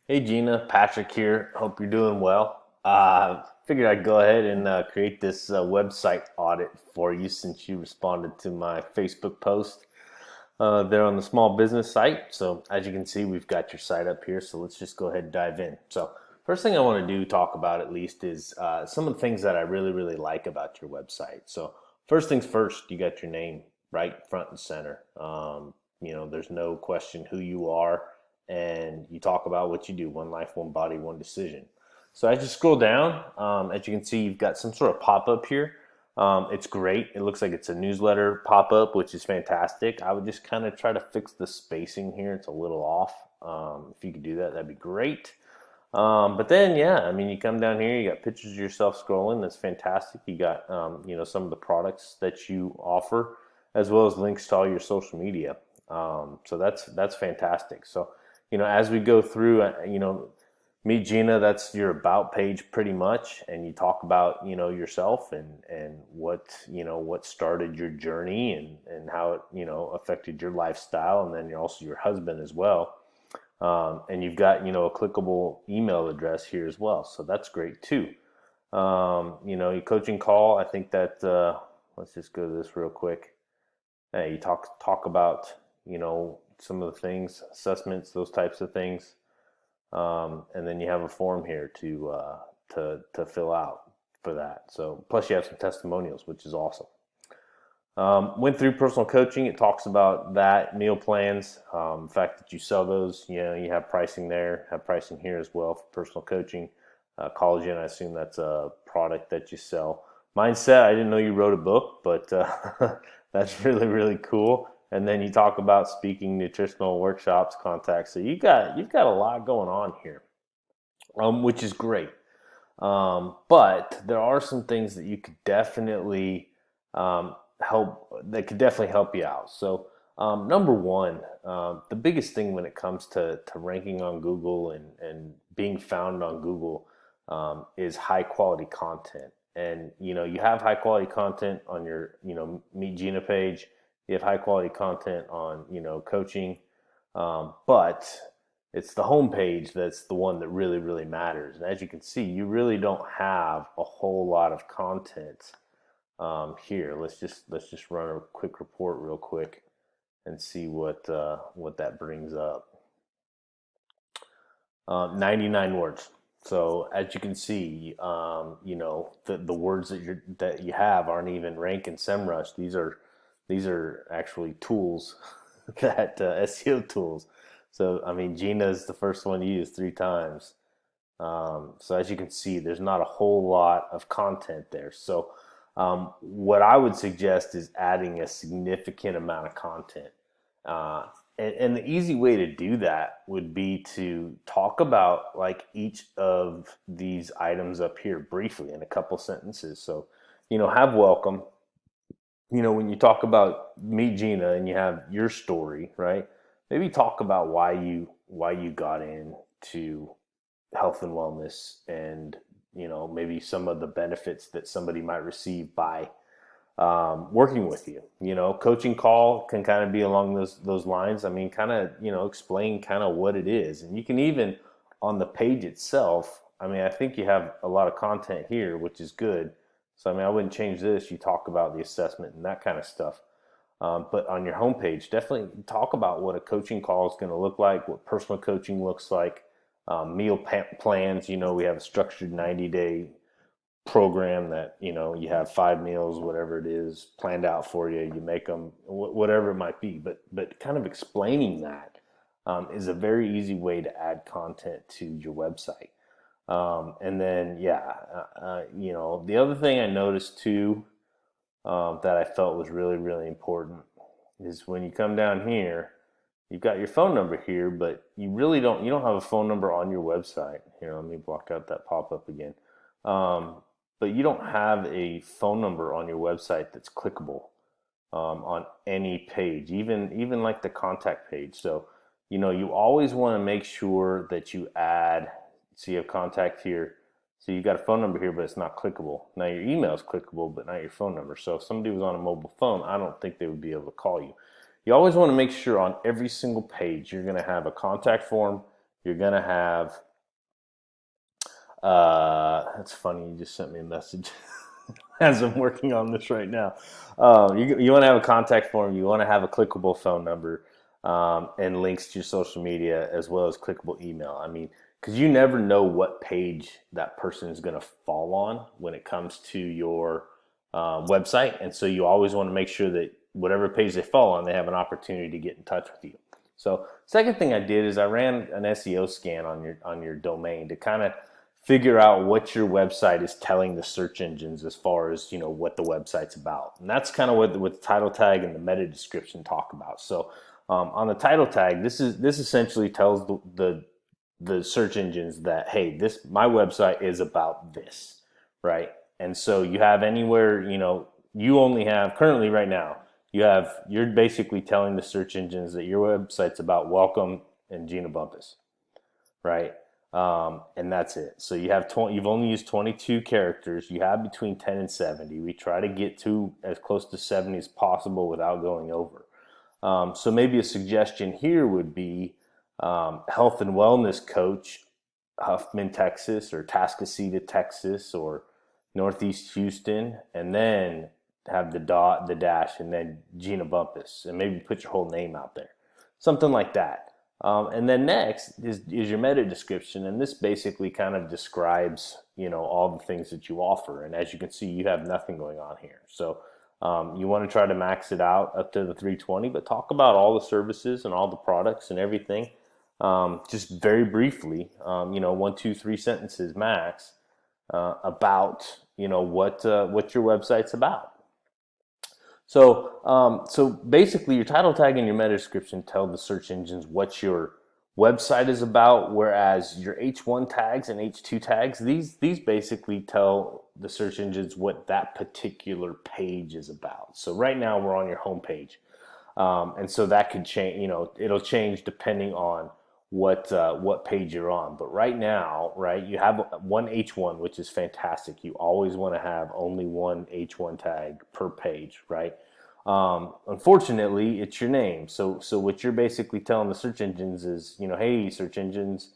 Hey Gina, Patrick here. Hope you're doing well. Figured I'd go ahead and create this website audit for you since you responded to my Facebook post there on the small business site. So as you can see, we've got your site up here. So let's just go ahead and dive in. So first thing I want to do, talk about at least, is some of the things that I really like about your website. So first things first, you got your name right front and center. There's no question who you are, and you talk about what you do: one life, one body, one decision. So as you scroll down, as you can see, you've got some sort of pop-up here. It's great. It looks like it's a newsletter pop-up, which is fantastic. I would just kind of try to fix the spacing here. It's a little off. If you could do that, that'd be great. But then, yeah, I mean, you come down here, you got pictures of yourself scrolling. That's fantastic. You got, some of the products that you offer, as well as links to all your social media. So that's fantastic. So, as we go through, Meet Gina, that's your about page pretty much, and you talk about yourself and what started your journey and how it affected your lifestyle, and then you're also your husband as well. And you've got a clickable email address here as well, so that's great too. Your coaching call. I think that let's just go to this real quick. Hey, you talk about some of the things, assessments, those types of things. And then you have a form here to fill out for that. So plus you have some testimonials, which is awesome. Went through personal coaching. It talks about that, meal plans, the fact that you sell those. You have pricing there, have pricing here as well for personal coaching. Collagen, I assume that's a product that you sell. Mindset, I didn't know you wrote a book, but that's really cool. And then you talk about speaking, nutritional workshops, contacts. So you've got a lot going on here, which is great. But there are some things that you could definitely help you out. So number one, the biggest thing when it comes to ranking on Google and being found on Google is high quality content. And you have high quality content on your Meet Gina page. You have high quality content on coaching, but it's the homepage that's the one that really matters. And as you can see, you really don't have a whole lot of content here. Let's just run a quick report real quick and see what that brings up. 99 words. So as you can see, the words that you have aren't even rank in SEMrush. These are actually tools that SEO tools. So I mean, Gina's the first one used 3 times. So as you can see, there's not a whole lot of content there. So what I would suggest is adding a significant amount of content. And the easy way to do that would be to talk about like each of these items up here briefly in a couple sentences. So, have welcome. When you talk about Meet Gina and you have your story, right? Maybe talk about why you got into health and wellness, and maybe some of the benefits that somebody might receive by working with you. Coaching call can kind of be along those lines. I mean, kind of explain kind of what it is, and you can even on the page itself. I mean, I think you have a lot of content here, which is good. So I mean, I wouldn't change this. You talk about the assessment and that kind of stuff. But on your homepage, definitely talk about what a coaching call is going to look like, what personal coaching looks like, meal plans. We have a structured 90-day program that you have 5 meals, whatever it is, planned out for you. You make them whatever it might be, but kind of explaining that is a very easy way to add content to your website. And then yeah, the other thing I noticed too, that I felt was really important is when you come down here, you've got your phone number here, but you don't have a phone number on your website. Here, let me block out that pop-up again. But you don't have a phone number on your website that's clickable on any page, even like the contact page. So, you always want to make sure that you add, so you have contact here. So you got a phone number here, but it's not clickable. Now your email is clickable, but not your phone number. So if somebody was on a mobile phone, I don't think they would be able to call you. You always want to make sure on every single page you're going to have a contact form, you're gonna have. That's funny. You just sent me a message as I'm working on this right now. You want to have a contact form. You want to have a clickable phone number, and links to your social media as well as clickable email. I mean, because you never know what page that person is going to fall on when it comes to your website, and so you always want to make sure that whatever page they fall on, they have an opportunity to get in touch with you. So, second thing I did is I ran an SEO scan on your domain to kind of figure out what your website is telling the search engines as far as what the website's about, and that's kind of what the title tag and the meta description talk about. So on the title tag, this essentially tells the search engines that, hey, this my website is about this, right? And so you have anywhere, you only have currently right now, you're basically telling the search engines that your website's about welcome and Jeanna Bumpas, right? And that's it. So you've only used 22 characters. You have between 10 and 70. We try to get to as close to 70 as possible without going over. So maybe a suggestion here would be health and wellness coach, Huffman, Texas, or Tascasita, Texas, or Northeast Houston, and then have the dash, and then Jeanna Bumpas, and maybe put your whole name out there, something like that. And then next is your meta description, and this basically kind of describes all the things that you offer. And as you can see, you have nothing going on here. So you want to try to max it out up to the 320, but talk about all the services and all the products and everything. Just very briefly, 1, 2, 3 sentences max about what your website's about. So basically, your title tag and your meta description tell the search engines what your website is about, whereas your H1 tags and H2 tags, these basically tell the search engines what that particular page is about. So right now we're on your home page, and so that could change. It'll change depending on what page you're on. But right now, right, you have one H1, which is fantastic. You always want to have only one H1 tag per page, right? Unfortunately, it's your name. So what you're basically telling the search engines is, hey, search engines,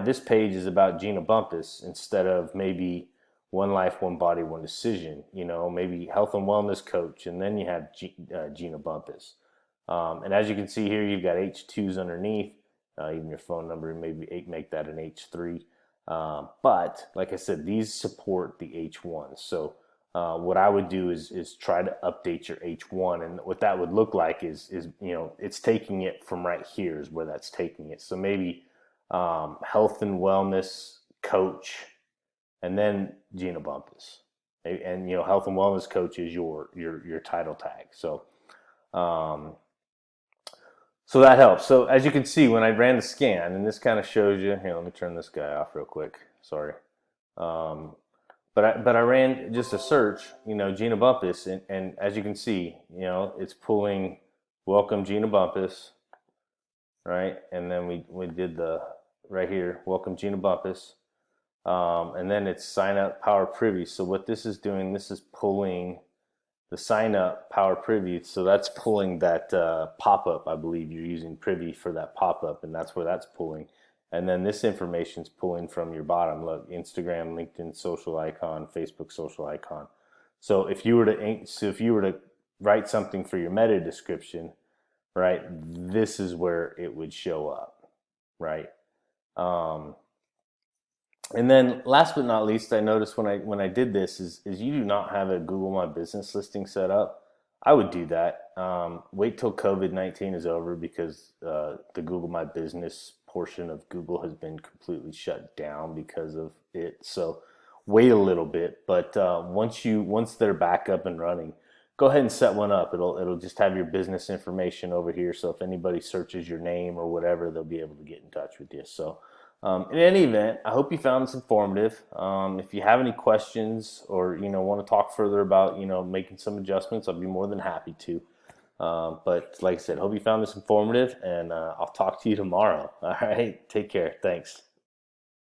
this page is about Jeanna Bumpas instead of maybe One Life, One Body, One Decision. Maybe health and wellness coach, and then you have Jeanna Bumpas. And as you can see here, you've got H2s underneath. Even your phone number, maybe make that an H3. But like I said, these support the H1. So what I would do is try to update your H1, and what that would look like is it's taking it from right here is where that's taking it. So maybe health and wellness coach, and then Jeanna Bumpas, and health and wellness coach is your title tag. So. So that helps. So as you can see, when I ran the scan, and this kind of shows you, here, let me turn this guy off real quick. Sorry. But I ran just a search, Jeanna Bumpas, and as you can see, it's pulling welcome Jeanna Bumpas, right? And then we did the right here, welcome Jeanna Bumpas, and then it's sign up Power Privy. So what this is doing, this is pulling the sign up Power Privy. So that's pulling that pop-up. I believe you're using Privy for that pop-up, and that's where that's pulling. And then this information is pulling from your bottom. Look, Instagram, LinkedIn social icon, Facebook social icon. So if you were to write something for your meta description, right, this is where it would show up, right? And then last but not least, I noticed when I did this is you do not have a Google My Business listing set up. I would do that. Wait till COVID-19 is over, because the Google My Business portion of Google has been completely shut down because of it. So wait a little bit, but once they're back up and running, go ahead and set one up. It'll just have your business information over here. So if anybody searches your name or whatever, they'll be able to get in touch with you. So. In any event, I hope you found this informative. If you have any questions or want to talk further about making some adjustments, I'll be more than happy to. But like I said, hope you found this informative, and I'll talk to you tomorrow. All right, take care. Thanks.